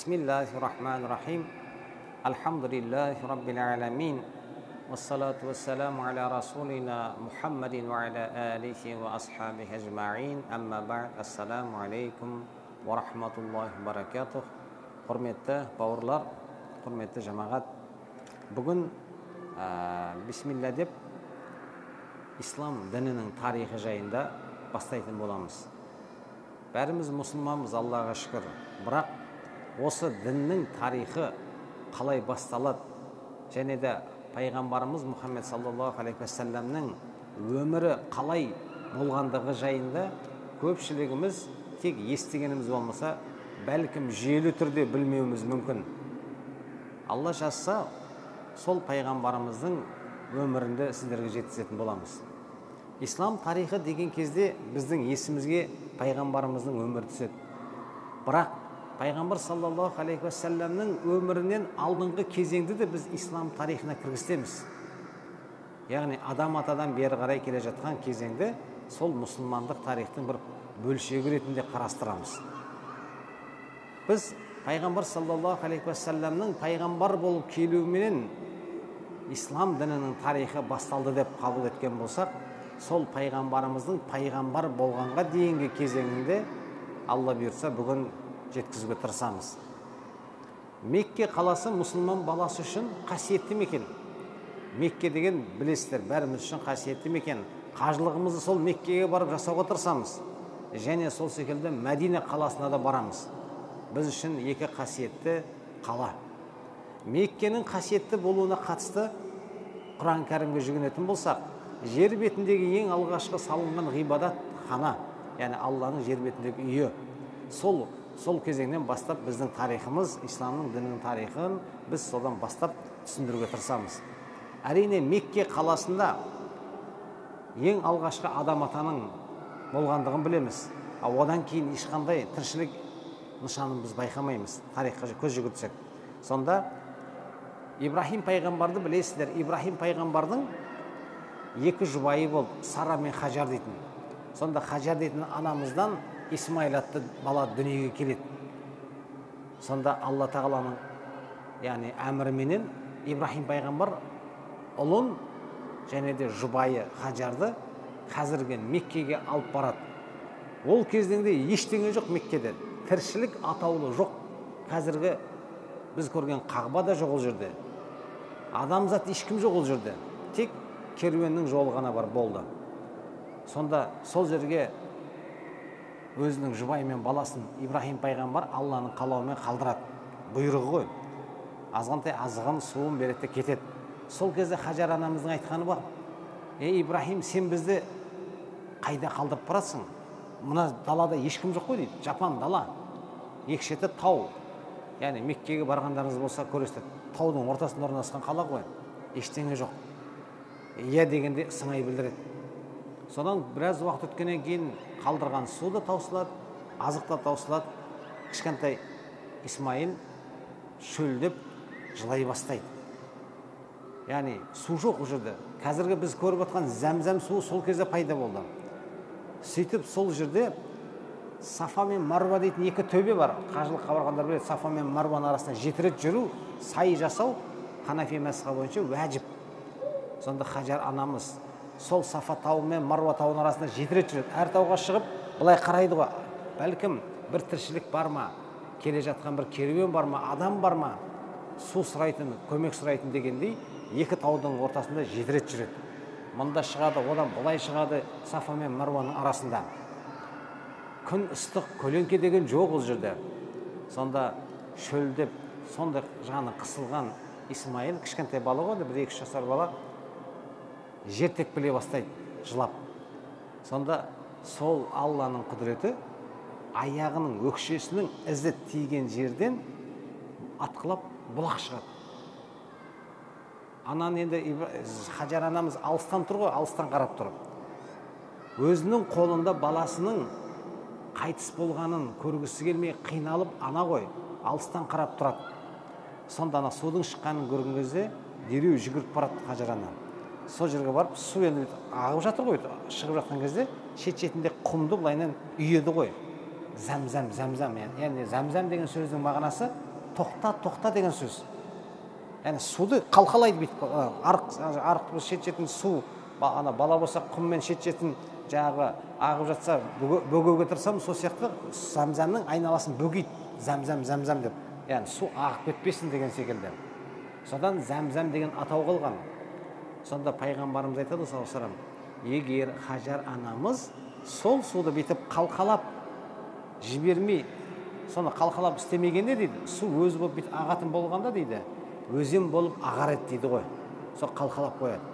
Bismillahirrahmanirrahim. Alhamdulillahi Rabbil alamin. Wassalatu wassalamu ala rasulina Muhammadin wa ala alihi wa ashabihi ajma'in. Amma ba'd. Assalamu alaikum wa rahmatullahi wa barakatuh. Hurmetli bауырлар, hurmetli жамағат. Бүгін бисмилля деп ислам дінінің тарихы жайында бастайтын боламыз. Бәріміз мұсылманбыз, Аллаға шүкір. Бірақ осы діннің тарихы қалай басталады және де пайғамбарымыз Мұхаммед саллаллаху алейхи уассаламның өмірі қалай болғандығы жайында көпшілігіміз тек естігеніміз болмаса, бәлкім жүйелі түрде білмеуіміз мүмкін. Алла жазса, сол пайғамбарымыздың өмірінде сіздерге жеткізетін боламыз. Ислам тарихы деген кезде біздің есімізге пайғамбарымыздың өмірі түседі. Бірақ пайғамбар саллаллаху алейхи уассаламның өмірінен алдыңғы кезеңді де біз ислам тарихына кіргіземіз. Яғни адам атадан бері қарай келе жатқан кезеңді сол мұсылмандық тарихтың бір бөлшегі ретінде қарастырамыз. Біз пайғамбар саллаллаху алейхи уассаламның пайғамбар болып келуіменен ислам дінінің тарихы басталды деп қабыл еткен болсақ, сол пайғамбарымыздың пайғамбар болғанға дейінгі кезеңінде Алла бұйырса бүгін жеткізуге тырысамыз. Мекке қаласы мұсылман баласы үшін қасиетті мекен. Мекке деген білесіздер, бәріміз үшін қасиетті мекен. Қажылығымызды сол Меккеге барып жасауға тырысамыз. Және сол секілді Мәдина қаласына да барамыз. Біз үшін екі қасиетті қала. Меккенің қасиетті болуына қатысты Құран кәрімге жүгінетін болсақ, жер бетіндегі ең алғашқы салынған ғибадат хана, яғни Алланың жер бетіндегі үйі. Сол кезеңнен бастап біздің тарихымыз, исламның дінінің тарихын біз содан бастап түсіндіруге тырысамыз. Әрине Мекке қаласында ең алғашқы адам атаның болғандығын білеміз. Одан кейін ешқандай тіршілік нышанын біз байқамаймыз, тарихқа көз жүгіртсек. Сонда Ибрахим пайғамбарды білесіздер. Ибрахим пайғамбардың екі жұбайы болып, Сара мен Хажар дейтін. Сонда Хажар дейтін анамыздан Исмаил атты бала дүниеге келеді. Сонда Алла тағаланың яғни әміріменен Ибрахим пайғамбар ұлын және де жұбайы Хажарды қазіргі Меккеге алып барады. Ол кездеңде ештеңе жоқ Меккеде. Тіршілік атаулы жоқ. Қазіргі біз көрген Қағба да жоқ ол жерде. Адамзат ешкім жоқ ол жерде. Тек керуеннің жолы ғана бар болды. Сонда сол жерге өзінің жұбайы мен баласын Ибрахим пайғамбар Алланың қалауымен қалдырады. Бұйрығы ғой. Азғантай азығын, суын береді кетеді. Сол кезде Хажар анамыздың айтқаны бар. Ибрахим, сен бізді қайда қалдырып барасың? Мына далада ешкім жоқ қой дейді. Жапан дала. Екі шеті тау. Яғни Меккеге барғандарыңыз болса көресіздер. Таудың ортасында орналасқан қала ғой. Ештеңе жоқ. Иә дегенде сыңай білдіреді. Содан біраз уақыт өткеннен кейін қалдырған су да таусылады, азық та таусылады. Кішкентай Исмаил шөлдеп жылай бастайды. Яғни су жоқ ол жерде. Қазіргі біз көріп отқан зәмзәм суы сол кезде пайда болды. Сөйтіп сол жерде Сафа мен Марва дейтін екі төбе бар. Қажылыққа барғандар біледі, Сафа мен Марваның арасында 7 рет жүру, сай жасау Ханафи мазхабы бойынша уәжіп. Сонда Хажар анамыз сол Сафа тауы мен Марва тауының арасында 7 рет жүреді. Әр тауға шығып, былай қарайды ғой. Бәлкім бір тіршілік бар ма, келе жатқан бір керуен бар ма, адам бар ма, су сұрайтын, көмек сұрайтын дегендей, екі таудың ортасында 7 рет жүреді. Мұнда шығады, одан былай шығады Сафа мен Марваның арасында. Күн ыстық, көлеңке деген жоқ ол жерде. Сонда шөлдеп, сонда жаны қысылған Исмаил, кішкентай бала ғой, 1-2 жасар бала, жер тепкілей бастайды, жылап. Сонда сол Алланың құдіреті аяғының өкшесінің ізі тиген жерден атқылап бұлақ шығады. Анан енді Хажар анамыз алыстан тұр ғой, алыстан қарап тұр. Өзінің қолында баласының қайтыс болғанын көргісі келмей қиналып ана ғой, алыстан қарап тұрады. Сонда ана судың шыққанын көрген кезде дереу жүгіріп барады Хажар ана. Сол жерге барып, су енді ағып жатыр ғой, шығып жатқан кезде шет-шетінде құмды былайынан үйеді ғой. Зәмзәм, яғни зәмзәм деген сөздің мағынасы тоқта деген сөз. Яғни суды қалқалайды бүйтіп, арық шет-шетін су, ана бала болса құммен шет-шетін жағы ағып жатса бөгеуге тырысамыз, сол сияқты Замзамның айналасын бөгейді, Замзам деп. Яғни су ағып кетпесін деген секілді. Содан Замзам деген атау қалған. Сонда пайғамбарымыз айтады саллаллаху алейхи ва саллям, егер Хажар анамыз сол суды бүйтіп қалқалап жібермей, соны қалқалап істемегенде дейді, су өзі болып бүйтіп ағатын болғанда дейді, өзен болып ағар еді дейді ғой. Сол қалқалап қояды.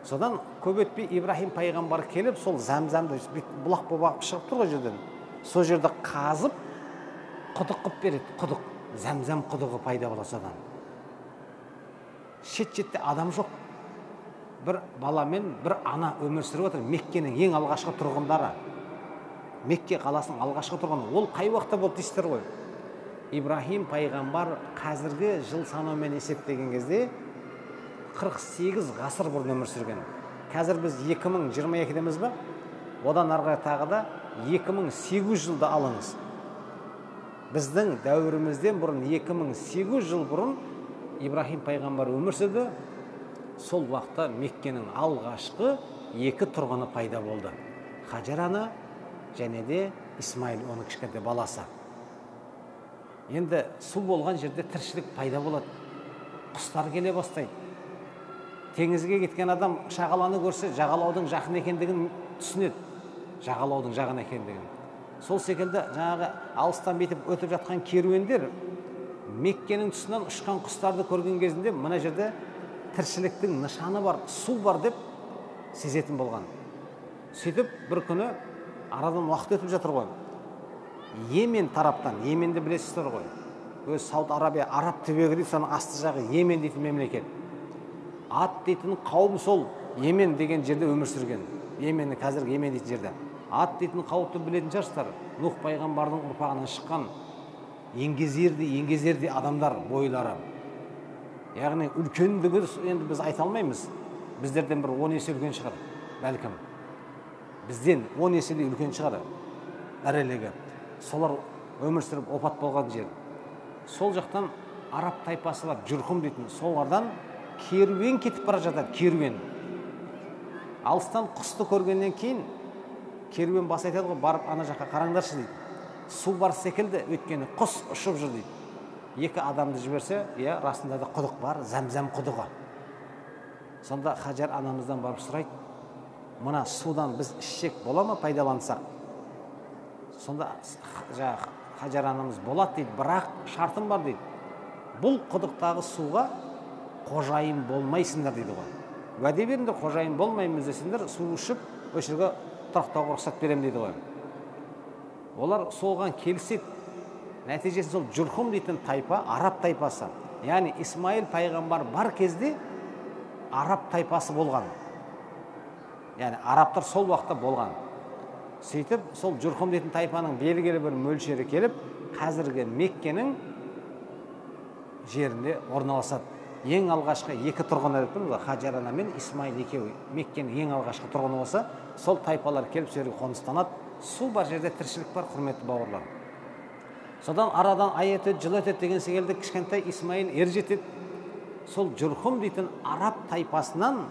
Содан көп өтпей Ибрахим пайғамбар келіп, сол Замзамды бұлақ болып шығып тұр ғой жерден. Сол жерді қазып, құдық қып береді, құдық. Замзам құдығы пайда болады содан. Шет-шетте адам жоқ. Бір бала мен бір ана өмір сүріп отыр. Меккенің ең алғашқы тұрғындары. Мекке қаласының алғашқы тұрғыны. Ол қай уақытта болды дейсіздер ғой. Ибрахим пайғамбар қазіргі жыл санаумен есептеген кезде 48 ғасыр бұрын өмір сүрген. Қазір біз 2022-деміз ба? Одан арғы тағы да 2800 жылда алыңыз. Біздің дәуірімізден бұрын 2800 жыл бұрын Ибрахим пайғамбар өмір сүрді. Сол уақытта Меккенің алғашқы 2 тұрғыны пайда болды. Хажар ана және де Исмаил, оның кішкентай баласы. Енді су болған жерде тіршілік пайда болады. Құстар келе бастайды. Теңізге кеткен адам шағаланы көрсе, жағалаудың жақын екендігін түсінеді. Жағалаудың жақын екендігін. Сол секілді жаңағы алыстан бетіп өтіп жатқан керуендер Меккенің тұсынан ұшқан құстарды көрген кезінде мына жерде тіршіліктің нышаны бар, су бар деп сезетін болған. Сөйтіп бір күні арадан уақыт өтіп жатыр ғой. Йемен тараптан, Йеменді білесіздер ғой. Өз Сауд Арабия, Араб түбегі дейді, соның асты жағы Йемен дейтін мемлекет. Ат дейтін қауым сол Йемен деген жерде өмір сүрген. Йеменді қазіргі Йемен дейтін жерде. Ат дейтін қауіпті білетін шығарсыздар. Нух пайғамбардың ұрпағынан шыққан еңгезердей адамдар бойлары. Яғни үлкендігі енді біз айта алмаймыз. Біздерден бір 10 есе үлкен шығар, бәлкім. Бізден 10 еседей үлкен шығар ірілігі. Солар өмір сүріп опат болған жер. Сол жақтан араб тайпасы бар, Жүрхұм дейтін, солардан керуен кетіп бара жатады, керуен. Алыстан құсты көргеннен кейін керуен бас айтады ғой, барып ана жаққа қараңдаршы дейді. Су бар секілді, өйткені құс ұшып жүр дейді. 2 адамды жіберсе, расында да құдық бар, Замзам құдығы. Сонда Хажар анамыздан барып сұрайды, мына судан біз ішсек бола ма, пайдалансақ? Сонда Хажар анамыз болады дейді, бірақ шартым бар дейді. Бұл құдықтағы суға қожайын болмайсыңдар дейді ғой. Уәде беріңдер, қожайын болмаймыз десеңдер, су ішіп, өшірге тұрақтауға рұқсат берем дейді ғой. Олар соған келіседі. Нәтижесі сол Жүрхұм дейтін тайпа, араб тайпасы. Яғни Исмаил пайғамбар бар кезде араб тайпасы болған. Яғни арабтар сол уақытта болған. Сөйтіп, сол Жүрхұм дейтін тайпаның белгілі бір мөлшері келіп, қазіргі Меккенің жерінде орналасады. Ең алғашқы 2 тұрғыны деппін, Хажар ана мен Исмаил екеуі Меккенің ең алғашқы тұрғыны болса, сол тайпалар келіп жерге қоныстанады. Су бар жерде тіршілік бар, құрметті бауырлар. Содан арадан ай өтеді, жыл өтеді деген секілді кішкентай Исмаил ер жетеді. Сол Жүрхұм дейтін араб тайпасынан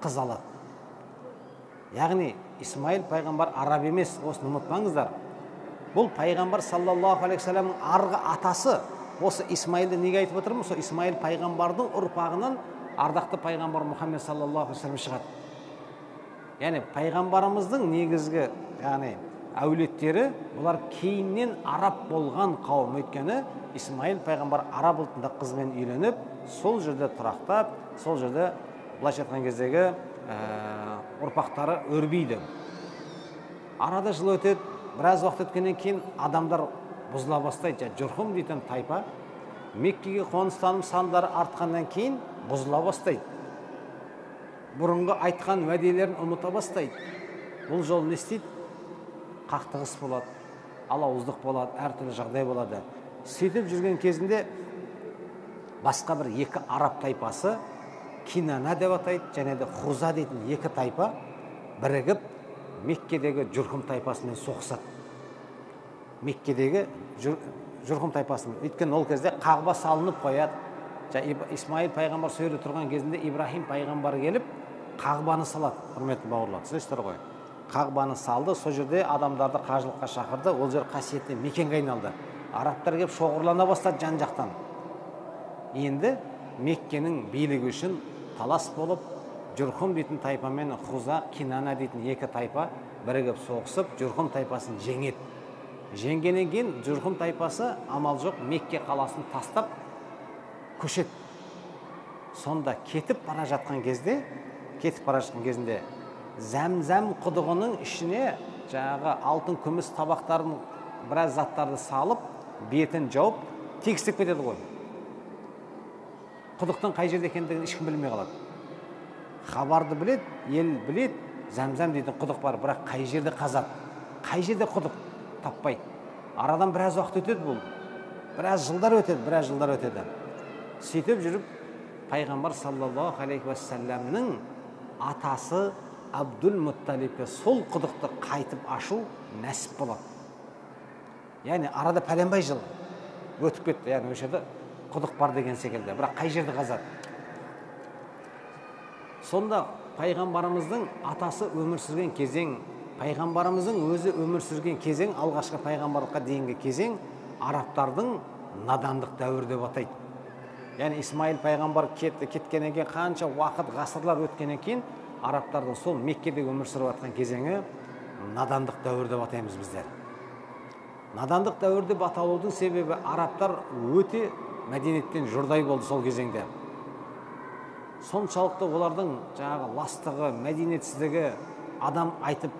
қыз алады. Яғни Исмаил пайғамбар араб емес, осыны ұмытпаңыздар. Бұл пайғамбар саллаллаху алейхи саламның арғы атасы. Осы Исмаилді неге айтып отырмыз? Сол Исмаил пайғамбардың ұрпағынан ардақты пайғамбар Мұхаммед саллаллаху алейхи салам шығады. Яғни пайғамбарымыздың негізгі, әулеттері, бұлар кейіннен араб болған қауым. Өйткені Исмаил пайғамбар араб ұлтында қызмен үйленіп, сол жерде тұрақтап, сол жерде былайша айтқан кездегі ұрпақтары өрбиді. Арада жыл өтеді, біраз уақыт өткеннен кейін адамдар бұзыла бастайды. Жүрхұм дейтін тайпа Меккеге қоныстанып сандары артқаннан кейін бұзыла бастайды. Бұрынғы айтқан уәделерін ұмыта бастайды. Бұл жол не істейді? Қақтығыс болады, алауыздық болады, әртүрлі жағдай болады. Сөйтіп жүрген кезінде басқа бір 2 араб тайпасы, Кинана деп атайды, және де Хуза дейтін 2 тайпа бірігіп Меккедегі Жүрхұм тайпасымен соғысады. Меккедегі Жұрхым тайпасын. Өйткені ол кезде қағба салынып қояды. Исмаил пайғамбар сол жерде тұрған кезінде Ибрахим пайғамбар келіп қағбаны салады, құрметті бауырлар. Түсінесіздер ғой. Қағбаны салды, сол жерде адамдарды қажылыққа шақырды, ол жер қасиетті мекенге айналды. Арабтар келіп шоғырлана бастады жан-жақтан. Енді Меккенің билігі үшін талас болып, Жұрхым дейтін тайпа мен Хуза, Кинана дейтін екі тайпа бірігіп соғысып, Жұрхым тайпасын жеңеді. Жеңгеннен кейін Жұрхым тайпасы амал жоқ Мекке қаласын тастап көшеді. Сонда кетіп бара жатқан кезінде Зәмзәм құдығының ішіне жаңағы алтын күміс табақтарын біраз заттарды салып, бетін жауып, тегістеп кетеді ғой. Құдықтың қай жерде екендігін ешкім білмей қалады. Хабарды біледі, ел біледі, Зәмзәм дейтін құдық бар, бірақ қай жерде қазады, қай жерде құдық таппайды. Арадан біраз уақыт өтеді бұл. Біраз жылдар өтеді. Сөйтіп жүріп, пайғамбар саллаллаху алейхи уассаламның атасы Абдул Мутталибке сол құдықты қайтып ашу нәсіп болады. Яғни арада пәленбай жыл өтіп кетті. Яғни осы жерде құдық бар деген секілді. Бірақ қай жерде қазады? Сонда пайғамбарымыздың атасы өмір сүрген кезең, пайғамбарымыздың өзі өмір сүрген кезең, алғашқы пайғамбарлыққа дейінгі кезең арабтардың надандық дәуірі деп атайды. Яғни Исмаил пайғамбар кеткеннен кейін қанша уақыт, ғасырлар өткеннен кейін арабтардың сол Меккеде өмір сүріп жатқан кезеңі надандық дәуір деп атаймыз біздер. Надандық дәуір деп аталудың себебі арабтар өте мәдениеттен жұрдай болды сол кезеңде. Соншалықты олардың жаңағы ластығы, мәдениетсіздігі адам айтып,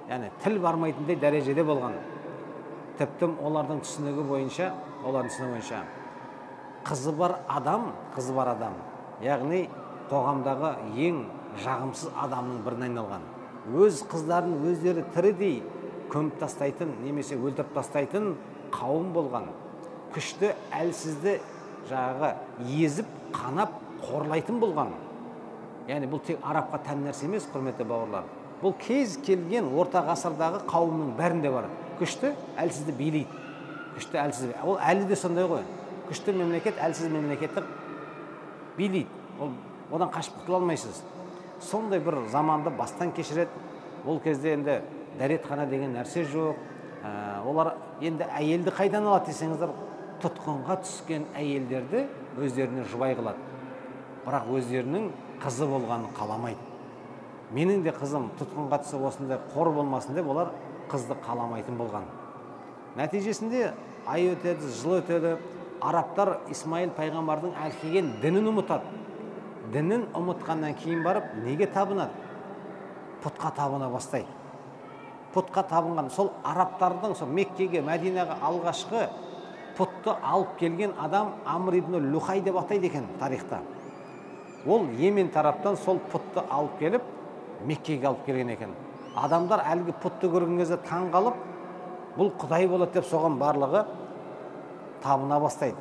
яғни тіл бармайтындай дәрежеде болған. Тіптен олардың түсінігі бойынша, қызы бар адам, яғни қоғамдағы ең жағымсыз адамның біріне айналған. Өз қыздарын өздері тірідей көміп тастайтын, немесе өлтіріп тастайтын қауым болған. Күшті, әлсізді жағы езіп, қанап, қорлайтын болған. Яғни бұл тек арабқа тән нәрсе емес, құрметті бауырлар. Бұл кез келген орта ғасырдағы қауымның бәрінде бар. Күшті, әлсізді билейді. Күшті, әлсізді. Ол әлі де сондай ғой. Күшті мемлекет, әлсіз мемлекетті билейді. Одан қашып құтыла алмайсыз. Сондай бір заманды бастан кешіреді. Ол кезде енді дәретхана деген нәрсе жоқ. Олар енді әйелді қайдан алады десеңіздер, тұтқынға түскен әйелдерді өздеріне жұбай қылады. Бірақ өздерінің қызы болғанын қаламайды. Менің де қызым тұтқынға түсіп осындай қор болмасын деп олар қызды қаламайтын болған. Нәтижесінде ай өтеді, жыл өтеді. Арабтар Исмаил пайғамбардың әкелген дінін ұмытады. Дінін ұмытқаннан кейін барып, неге табынады? Пұтқа табына бастайды. Пұтқа табынған сол арабтардың сол Меккеге, Мәдинаға алғашқы пұтты алып келген адам Амр ибн Лухай деп атайды екен тарихта. Ол Йемен тараптан сол пұтты алып келіп, Меккеге алып келген екен. Адамдар әлгі пұтты көрген кезде таң қалып, бұл құдай болады деп соған барлығы табына бастайды.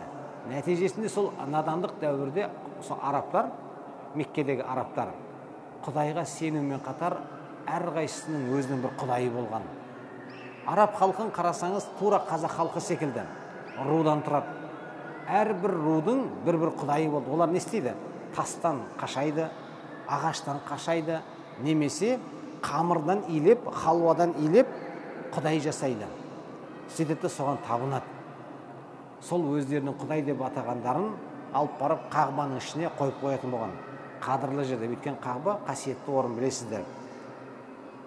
Нәтижесінде сол надандық дәуірде сол арабтар, Меккедегі арабтар, құдайға сенумен қатар әрқайсысының өзінің бір құдайы болған. Араб халқын қарасаңыз, тура қазақ халқы секілді рудан тұрады. Әрбір рудың бір құдайы болды. Олар не істейді? Тастан қашайды, ағаштан қашайды, немесе қамырдан илеп, халуадан илеп құдай жасайды. Сөйтеді соған табынады. Сол өздерінің құдай деп атағандарын алып барып қағбаның ішіне қойып қоятын болған. Қадірлі жерде, өйткені қағба қасиетті орын, білесіздер.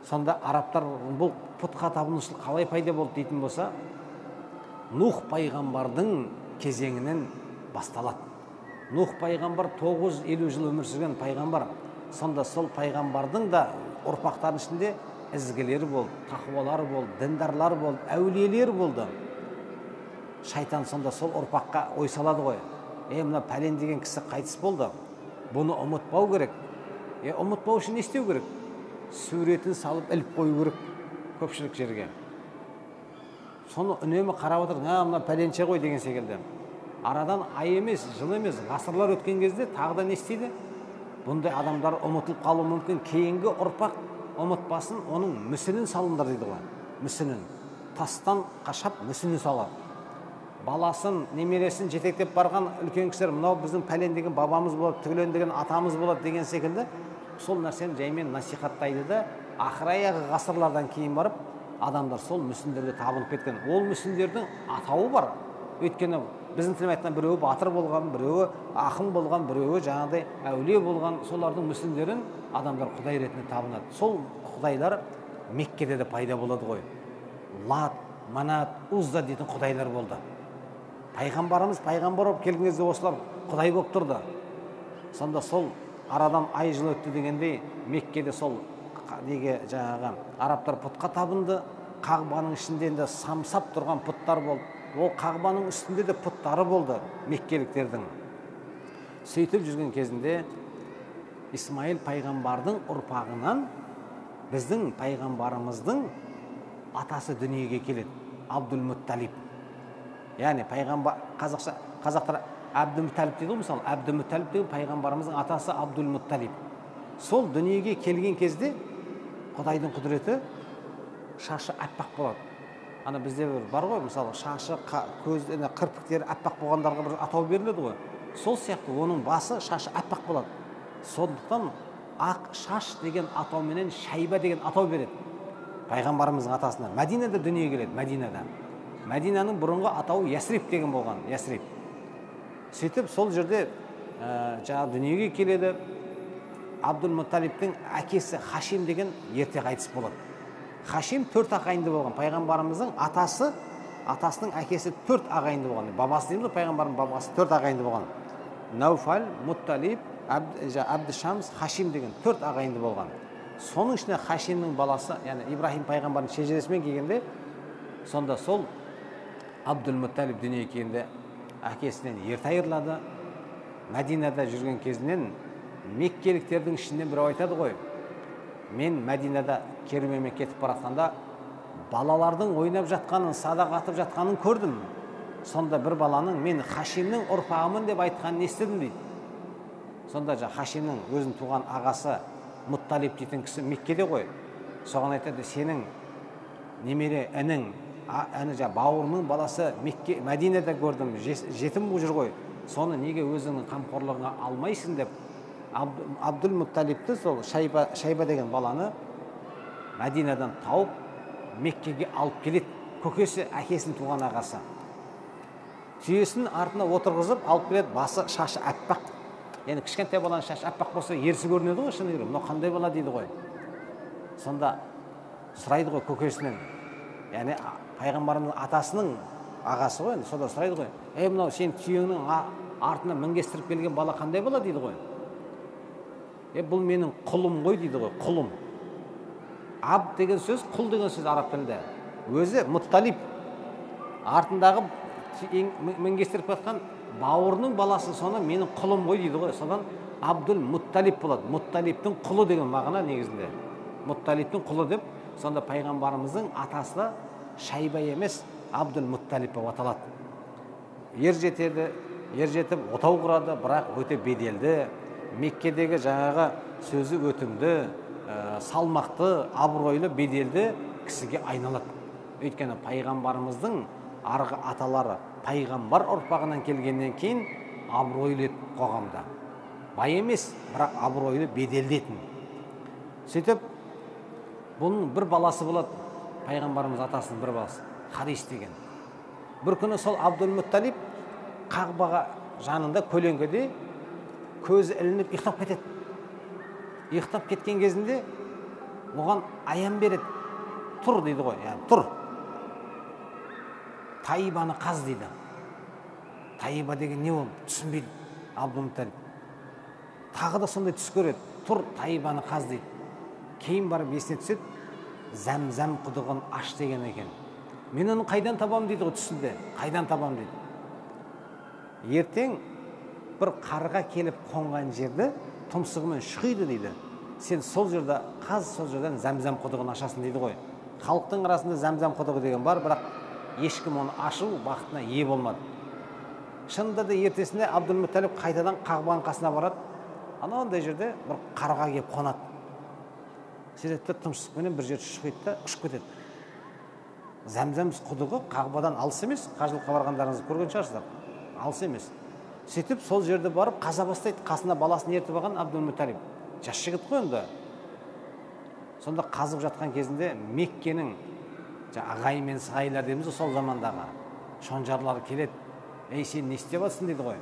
Сонда арабтар бұл пұтқа табынушылық қалай пайда болды дейтін болса, Нух пайғамбардың кезеңінен басталады. Нух пайғамбар 950 жыл өмір сүрген пайғамбар. Сонда сол пайғамбардың да ұрпақтарының ішінде ізгілері болды, тақуалары болды, діндарлар болды, әулиелер болды. Шайтан сонда сол ұрпаққа ой салады ғой. Мына пәлен деген кісі қайтыс болды. Бұны ұмытпау керек. Ұмытпау үшін не істеу керек? Суретін салып іліп қою керек көпшілік жерге. Соны үнемі қарап отыр, мына пәленше ғой деген секілді. Арадан ай емес, жыл емес, ғасырлар өткен кезде тағы да не істейді? Бұндай адамдар ұмытылып қалуы мүмкін. Кейінгі ұрпақ ұмытпасын, оның мүсінін салыңдар дейді ғой. Мүсінін. Тастан қашап мүсінін салады. баласын, немересін жетектеп барған үлкен кісілер, мынау біздің пәлен деген бабамыз болады, түгілен деген атамыз болады деген секілді, сол нәрсені жаймен насихаттайды да, ақыр-аяғы ғасырлардан кейін барып, адамдар сол мүсіндерге табынып кеткен. Ол мүсіндердің атауы бар. Өйткені біздің тілмен айтқан біреуі батыр болған, біреуі ақын болған, біреуі жаңағыдай әулие болған, солардың мүсіндерін адамдар құдай ретінде табынады. Сол құдайлар Меккеде де пайда болады ғой. Лат, Манат, Узза дейтін құдайлар болды. Пайғамбарымыз пайғамбар болып келген кезде осылар құдай болып тұрды. Сонда сол арадан ай жыл өтті дегендей Меккеде сол неге жаңағы арабтар пұтқа табынды. Қағбаның ішінде де самсап тұрған пұттар болды. Ол Қағбаның үстінде де пұттары болды меккеліктердің. Сөйтіп жүрген кезінде Исмаил пайғамбардың ұрпағынан біздің пайғамбарымыздың атасы дүниеге келеді. Абдул-Мутталиб. Яғни пайғамбар, қазақтар Абдул-Мутталиб дейді ғой, мысалы, Абдул-Мутталиб деген пайғамбарымыздың атасы Абдул-Мутталиб. Сол дүниеге келген кезде Құдайдың құдіреті, шашы аппақ болады. Ана бізде бар ғой, мысалы, шашы, көзі, кірпіктері аппақ болғандарға бір атау беріледі ғой. Сол сияқты оның басы, шашы аппақ болады. Сондықтан ақ шаш деген атауменен Шайба деген атау береді пайғамбарымыздың атасына. Мәдинада дүниеге келеді, Мәдинада. Мәдинаның бұрынғы атауы Ясриб деген болған, Ясриб. Сөйтіп сол жерде жаңа дүниеге келеді. Абдул-Мутталибтің әкесі Хашим деген ерте қайтыс болады. Хашим 4 ағайынды болған. Пайғамбарымыздың атасының әкесі 4 ағайынды болған. Бабасы дейміз, пайғамбардың бабасы 4 ағайынды болған. Науфал, Мутталиб, Абдышамс, Хашим деген 4 ағайынды болған. Соның ішінде Хашимнің баласы, яғни Ибрахим пайғамбардың шежіресімен келгенде, сонда сол Абдул-Мутталиб дүниеге келгенде әкесінен ерте айырылады. Мәдинада жүрген кезінен меккеліктердің ішінен біреу айтады ғой, мен Мәдинада керуенмен кетіп баратқанда балалардың ойнап жатқанын, садақ атып жатқанын көрдім. Сонда бір баланың мен Хашимнің ұрпағымын деп айтқанын естідім дейді. Сонда Хашимнің өзін туған ағасы Мутталиб дейтін кісі Меккеде ғой. Соған айтады, сенің немере інің, бауырының баласы Мәдинада көрдім, жетім жүр ғой. Соны неге өзіңнің қамқорлығыңа алмайсың деп Абдул-Мутталибті, сол Шайба деген баланы Мәдинадан тауып Меккеге алып келеді. Көкесі әкесінің туған ағасы. Түйесінің артына отырғызып алып келеді, басы шашы аппақ. Яғни кішкентай баланың шашы аппақ болса ерсі көрінеді ғой, шыны керек. Мынау қандай бала дейді ғой. Сонда сұрайды ғой көкесінен. Яғни пайғамбарымыздың атасының ағасы ғой, сонда сұрайды ғой. Мынау сен түйенің артына мінгестіріп келген бала қандай бала дейді ғой. Бұл менің құлым ғой дейді ғой, құлым. Абд деген сөз, құл деген сөз араб тілінде. Өзі Мутталиб артындағы мінгестіріп жатқан бауырының баласы, соны менің құлым ғой дейді ғой. Содан Абдул-Мутталиб болады. Мутталибтің құлы деген мағына негізінде. Мутталибтің құлы деп, сонда пайғамбарымыздың атасы Шайба емес, Абдул-Мутталиб деп аталады. Ер жетіп отау құрады, бірақ өте беделді. Меккедегі жаңағы сөзі өтімді, салмақты, абыройлы, беделді кісіге айналады. Өйткені пайғамбарымыздың арғы аталары пайғамбар ұрпағынан келгеннен кейін абыройлы қоғамда. Бай емес, бірақ абыройлы, беделді етін. Сөйтіп, бұның бір баласы болады, пайғамбарымыз атасының бір баласы, Харис деген. Бір күні сол Абдул-Мутталиб Қағбаға жанында көлеңкеде көзі ілініп ұйықтап кетеді. Ұйықтап кеткен кезінде оған аян береді. Тұр дейді ғой, тұр. Тайбаны қаз дейді. Тайба деген не ол? Түсінбейді Абдул-Мутталиб. Тағы да сондай түс көреді. Тұр, Тайбаны қаз дейді. Кейін барып есіне түседі, Зәмзәм құдығын аш деген екен. Мен оны қайдан табам дейді ғой түсінде. Қайдан табам дейді. Ертең бір қарға келіп қонған жерді тұмсығымен шұқиды дейді. Сен сол жерде қаз, сол жерден Зәмзәм құдығын ашасың дейді ғой. Халықтың арасында Зәмзәм құдығы деген бар, бірақ ешкім оны ашу бақытына ие болмады. Шынында да ертесінде Абдул-Мутталиб қайтадан Қағбаның қасына барады. Анандай жерде бір қарға келіп қонады. Сөйтеді, тұмсықпенен бір жерді шұқиды да ұшып кетеді. Зәмзәм құдығы Қағбадан алыс емес, қажылыққа барғандарыңызды көрген шығарсыздар, алыс емес. Сөйтіп сол жерде барып қаза бастайды, қасына баласын ертіп алған Абдул-Мутталиб. Жас жігіт қой онда. Сонда қазып жатқан кезінде Меккенің ағайын мен сығайлар дейміз сол замандағы шонжарлары келеді. Ей, сен не істеп жатсың дейді ғой.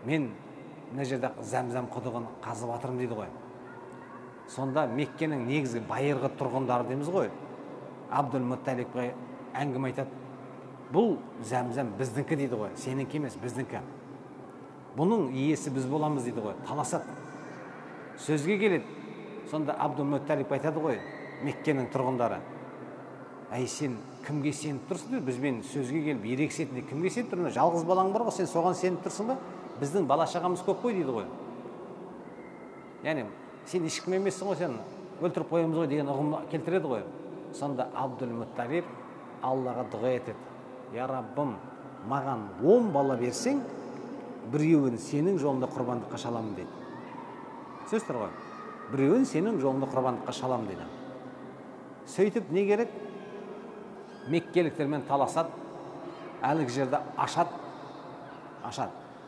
Мен мына жерде Зәмзәм құдығын қазып жатырмын дейді ғой. Сонда Меккенің негізгі байырғы тұрғындары дейміз ғой, Абдул-Мутталибке әңгіме айтады. Бұл Зәмзәм біздіңкі дейді ғой, сеніңкі емес, біздіңкі. Бұның иесі біз боламыз дейді ғой, таласады. Сөзге келеді. Сонда Абдул-Мутталиб айтады ғой, Меккенің тұрғындары. Әй, сен кімге сеніп тұрсың дейді, бізбен сөзге келіп ерегісетінде кімге сеніп тұрсың? Жалғыз балаң бар ғой, сен соған сеніп тұрсың ба? Біздің бала шағамыз көп қой дейді ғой. Яғни сен ешкім емессің ғой, сен өлтіріп қоямыз ғой деген ұғым келтіреді ғой. Сонда Абдул-Мутталиб Аллаға дұға етеді. Я Раббым, маған 10 бала берсең, біреуін сенің жолында құрбандыққа шаламын дейді. Сөзтір ғой. Біреуін сенің жолында құрбандыққа шаламын дейді. Сөйтіп не керек? Меккеліктермен таласады, әлгі жерде ашады.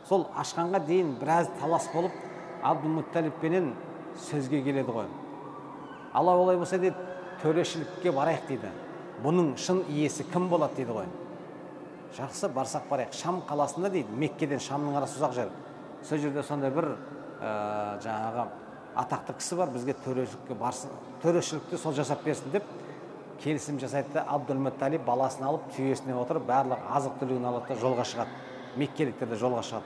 Сол ашқанға дейін біраз талас болып, Абдул-Мутталибпенен сөзге келеді ғой. Алла олай болса дейді, төрешілікке барайық дейді. Бұның шын иесі кім болады дейді ғой. Жақсы, барсақ барайық. Шам қаласында дейді, Меккеден Шамның арасы ұзақ жер. Сол жерде сондай бір жаңағы атақты кісі бар, бізге төрешілікті сол жасап берсін деп келісім жасайды. Абдул-Мутталиб баласын алып, түйесіне отырып, барлық азық-түлігін алады да жолға шығады. Меккеліктер де жолға шығады.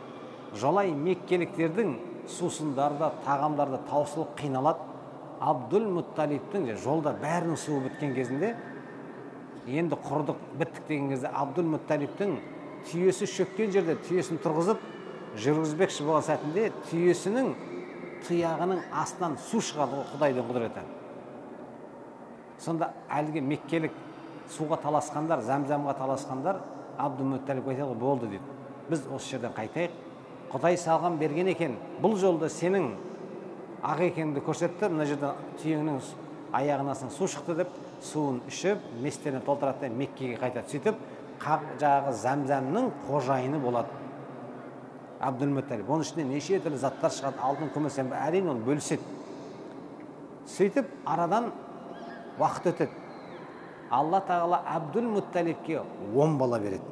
Жолай Меккеліктердің сусындарда, тағамдарда таусылып қиналады. Абдул-Мутталибтің жолда бәрінің суы біткен кезінде, енді құрдық біттік деген кезде Абдул-Мутталибтің түйесі шөккен жерде түйесін тұрғызып, жүргізбекші болған сәтінде түйесінің тұяғының астынан су шығады, Құдайдың құдіреті. Сонда әлгі меккелік суға таласқандар, Зәмзәмға таласқандар Абдул-Мутталиб айтады, болды дейді. Біз осы жерден қайтайық. Құдай салған берген екен. Бұл жолда сенің ақ екеніңді көрсетті. Мына жерден түйеңнің аяғының астынан су шықты деп, суын ішіп, местеріне толтырады да Меккеге қайтады. Сөйтіп, жағы Зәмзәмнің қожайыны болады. Абдул-Мутталиб. Оның ішінде неше түрлі заттар шығады, алтын, күміс, әрине оны бөліседі. Сөйтіп, арадан уақыт өтеді. Алла тағала Абдул-Мутталибке 10 бала береді.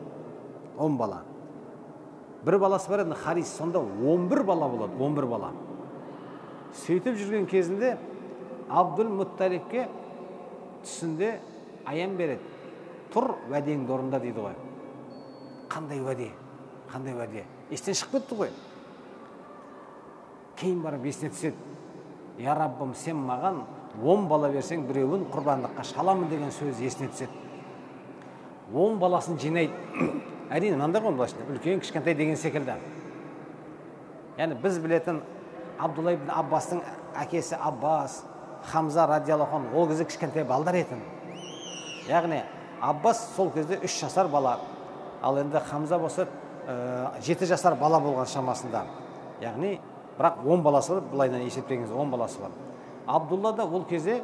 10 бала. Бір баласы бар еді, Харис, сонда 11 бала болады, 11 бала. Сөйтіп жүрген кезінде Абдул-Мутталибке түсінде аян береді. Тұр, уәдеңді орында дейді ғой. Қандай уәде? Қандай уәде? Естен шығып кетті ғой. Кейін барып есіне түседі. Я Раббым, сен маған 10 бала берсең, біреуін құрбандыққа шаламын деген сөз есіне түседі. 10 баласын жинайды. Әрине, мынандай ғой былайша, үлкен кішкентай деген секілді. Яғни біз білетін Абдулла ибн Аббастың әкесі Аббас, Хамза радиаллаху анху, ол кезде кішкентай балдар етін. Яғни Аббас сол кезде 3 жасар бала, ал енді Хамза болса 7 жасар бала болған шамасында. Яғни бірақ 10 баласы бар, былайдан есептегенде 10 баласы бар. Абдулла да ол кезде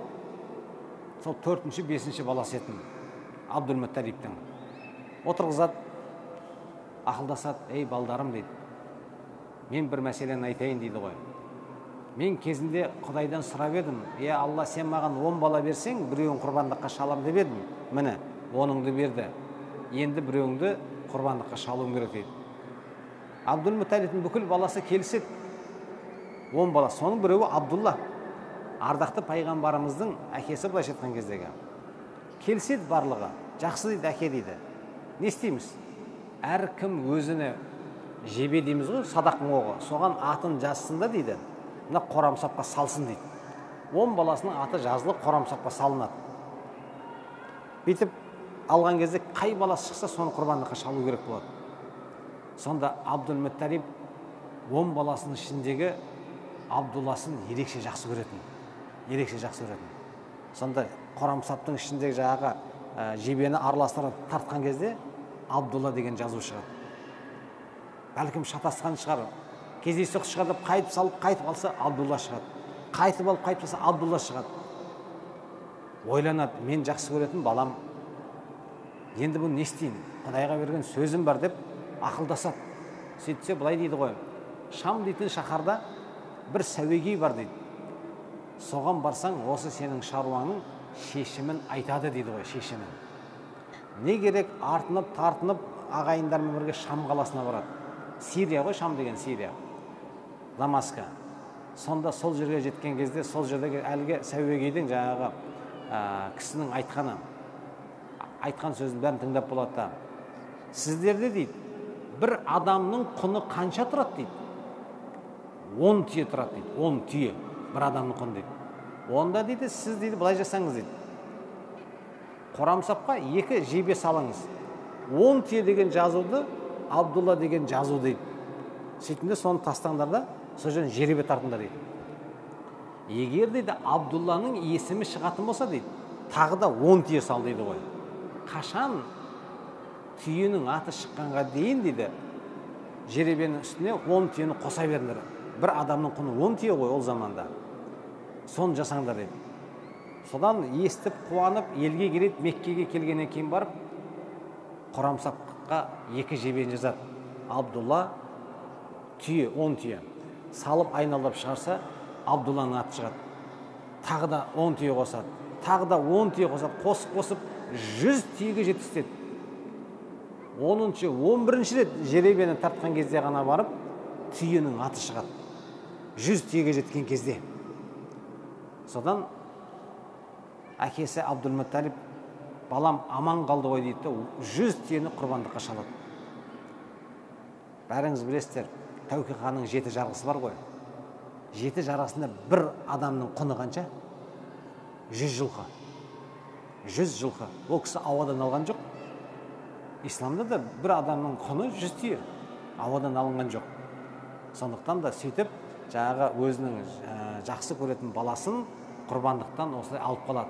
сол 4-ші, 5-ші баласы етін Абдул-Мутталибтің. Отырғызады, ақылдасады, ей балдарым дейді. Мен бір мәселені айтайын дейді ғой. Мен кезінде Құдайдан сұрап едім, Алла, сен маған 10 бала берсең, біреуін құрбандыққа шалам деп едім. Міне, 10-ыңды берді. Енді біреуіңді құрбандыққа шалуым керек дейді. Абдул-Мутталибтің бүкіл баласы келіседі. 10 бала, соның біреуі Абдулла. Ардақты пайғамбарымыздың әкесі былайша айтқан кездегі. Келіседі барлығы. Жақсы дейді, әке дейді. Не істейміз? Әркім өзіне жебе дейміз ғой, садақтың оғы. Соған атын жазсын да дейді. Мына қорамсапқа салсын дейді. 10 баласының аты жазылып қорамсапқа салынады. Бүйтіп алған кезде қай баласы шықса, соны құрбандыққа шалу керек болады. Сонда Абдул-Мутталиб 10 баласының ішіндегі Абдулласын ерекше жақсы көретін. Ерекше жақсы көретін. Сонда қорамсаптың ішіндегі жағы жебені араластырып тартқан кезде Абдулла деген жазу шығады. Бәлкім шатасқан шығар, кездейсоқ шығады, қайтып салып, қайтып алса Абдулла шығады. Қайтып алып, қайтып алса Абдулла шығады. Ойланады, мен жақсы көретін балам Енді бұны не істейін? Құдайға берген сөзім бар деп ақылдасады. Сөйтсе былай дейді ғой, Шам дейтін шаһарда бір сәуегей бар дейді. Соған барсаң, осы сенің шаруаңның шешімін айтады дейді ғой, шешімін. Не керек? Артынып, тартынып, ағайындармен бірге Шам қаласына барады. Сирия ғой, Шам деген Сирия. Дамаска. Сонда сол жерге жеткен кезде, сол жердегі әлгі сәуегейдің жаңағы кісінің айтқан сөзін бәрін тыңдап болады да. Сіздерде дейді, бір адамның құны қанша тұрады дейді? 10 түйе тұрады дейді. 10 түйе бір адамның құны дейді. Онда дейді, сіз дейді былай жасаңыз дейді. Қорамсапқа 2 жебе салыңыз. 10 түйе деген жазуды, Абдулла деген жазу дейді. Сөйтінде соны тастаңдар да, сол жерден жеребе тартыңдар дейді. Егер дейді Абдулланың есімі шығатын болса дейді, тағы да 10 түйе сал дейді ғой. Қашан түйенің аты шыққанға дейін дейді, жеребенің үстіне 10 түйені қоса беріңдер. Бір адамның құны 10 түйе ғой ол заманда. Соны жасаңдар дейді. Содан естіп, қуанып, елге келеді, Меккеге келгеннен кейін барып, Қорамсапқа 2 жебені жазады. Абдулла түйе, 10 түйе. Салып айналып шығарса, Абдулланың аты шығады. Тағы да 10 түйе қосады. Тағы да 10 түйе қосады. Қосып 100 түйеге жеткізеді. 10-шы, 11-ші рет жеребені тартқан кезде ғана барып, түйенің аты шығады. 100 түйеге жеткен кезде. Содан әкесі Абдулмутталиб, балам аман қалды ғой дейді, 100 түйені құрбандыққа шалады. Бәріңіз білесіздер, Тәуке ханның 7 жарғысы бар ғой. 7 жарғысында бір адамның құны қанша? 100 жылқы. 100 жылқы. Ол кісі ауадан алған жоқ. Исламда да бір адамның құны 100 түйе. Ауадан алынған жоқ. Сондықтан да сөйтіп, жаңағы өзінің жақсы көретін баласын құрбандықтан осылай алып қалады.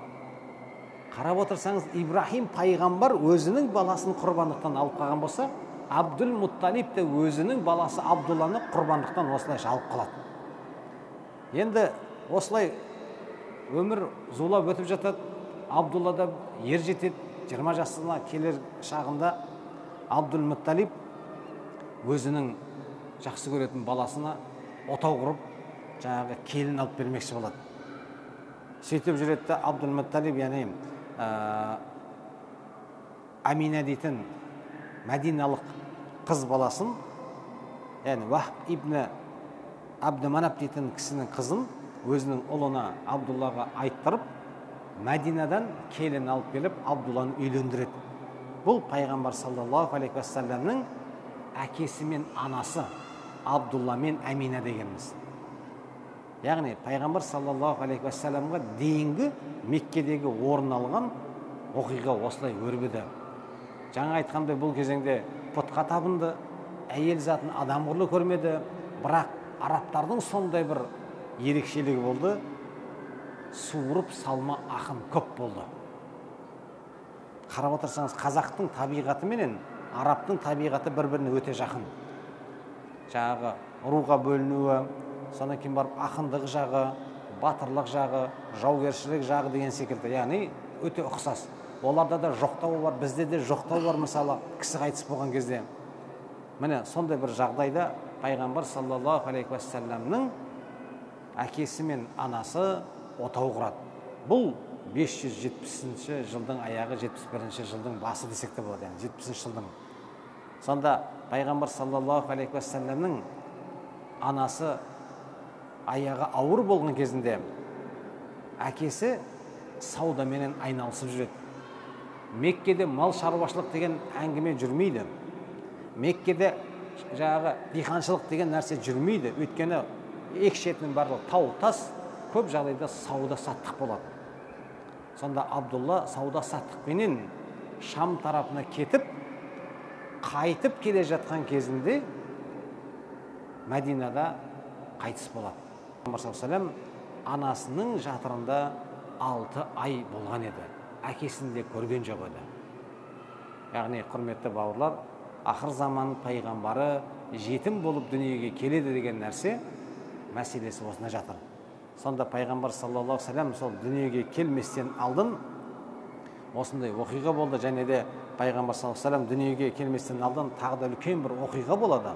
Қарап отырсаңыз, Ибрахим пайғамбар өзінің баласын құрбандықтан алып қалған болса, Абдулмутталиб те өзінің баласы Абдулланы құрбандықтан осылайша алып қалады. Енді осылай өмір зулап өтіп жатады. Абдулла да ер жетеді, 20 жасына келер шағында Абдулмутталиб өзінің жақсы көретін баласына отау құрып, жаңағы келін алып бермекші болады. Сөйтіп жүреді, Абдулмутталиб, яғни Амина дейтін мәдиналық қыз баласын, яғни Вахб ибн Абдуманап дейтін кісінің қызын өзінің ұлына Абдуллаға айттырып, Мәдинадан келін алып келіп, Абдулланы үйлендіреді. Бұл пайғамбар саллаллаху алейхи уассаламның әкесі мен анасы Абдулла мен Амина дегеніміз. Яғни пайғамбар саллаллаху алейхи уассаламға дейінгі Меккедегі орын алған оқиға осылай өрбіді. Жаңа айтқандай бұл кезеңде пұтқа табынды, әйел затын адам құрлы көрмеді, бірақ арабтардың сондай бір ерекшелігі болды, суырып салма ақын көп болды. Қарап отырсаңыз, қазақтың табиғаты менен арабтың табиғаты бір-біріне өте жақын. Жаңағы руға бөлінуі, содан кейін барып ақындық жағы, батырлық жағы, жаугершілік жағы деген секілді, яғни өте ұқсас. Оларда да жоқтау бар, бізде де жоқтау бар, мысалы, кісі қайтыс болған кезде. Міне сондай бір жағдайда пайғамбар саллаллаху алейхи уассаламның әкесі мен анасы отау құрады. Бұл 570-ші жылдың аяғы, 71-ші жылдың басы десек те болады, яғни 70-ші жылдың. Сонда пайғамбар саллаллаху алейхи уассаламның анасы аяғы ауыр болған кезінде әкесі саудаменен айналысып жүреді. Меккеде мал шаруашылық деген әңгіме жүрмейді. Меккеде жаңағы диқаншылық деген нәрсе жүрмейді. Өйткені екі шетінің барлығы тау тас, көп жағдайда сауда саттық болады. Сонда Абдулла сауда саттықпенен Шам тарапына кетіп, қайтып келе жатқан кезінде Мәдинада қайтыс болады. Пайғамбар саллаллаху анасының жатырында 6 ай болған еді. Әкесін де көрген жоқ еді. Яғни, құрметті бауырлар, ақыр заман пайғамбары жетім болып дүниеге келеді деген нәрсе мәселесі осында жатыр. Сонда пайғамбар саллаллаху алейхи вассалам сол дүниеге келместен алдын осындай оқиға болды, және де пайғамбар саллаллаху алейхи вассалам дүниеге келместен алдан тағы да үлкен бір оқиға болады.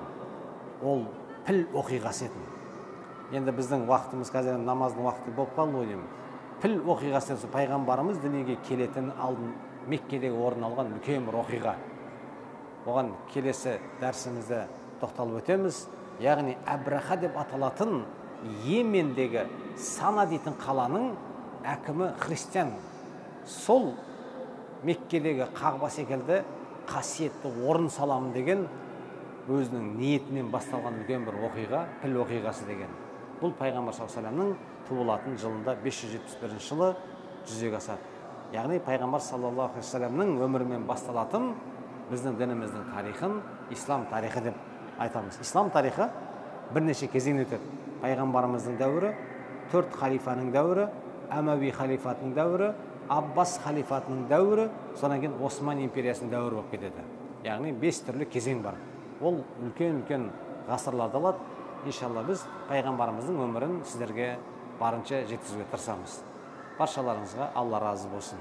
Ол піл оқиғасы еді. Енді біздің уақытымыз қазір намаздың уақыты болып қалды ғой деймін. Піл оқиғасы еді. Пайғамбарымыз дүниеге келетін алдын Меккедегі орын алған үлкен бір оқиға. Оған келесі дәрісімізде тоқталып өтеміз. Яғни Әбраха деп аталатын Йемендегі Сана дейтін қаланың әкімі христиан. Сол Меккедегі Қағба секілді қасиетті орын саламын деген өзінің ниетінен басталған үлкен бір оқиға, піл оқиғасы деген. Бұл пайғамбар саллаллаху алейхи вассаламның туылатын жылында 571 жылы жүзеге асады. Яғни пайғамбар саллаллаху алейхи вассаламның өмірімен басталатын біздің дініміздің тарихын ислам тарихы деп айтамыз. Ислам тарихы бірнеше кезең өтеді. Пайғамбарымыздың дәуірі, 4 халифаның дәуірі, Әмәви халифатының дәуірі, Аббас халифатының дәуірі, содан кейін Осман империясының дәуірі болып кетеді. Яғни 5 түрлі кезең бар. Ол үлкен-үлкен ғасырларды алады. Иншалла біз пайғамбарымыздың өмірін сіздерге барынша жеткізуге тырысамыз. Баршаларыңызға Алла разы болсын.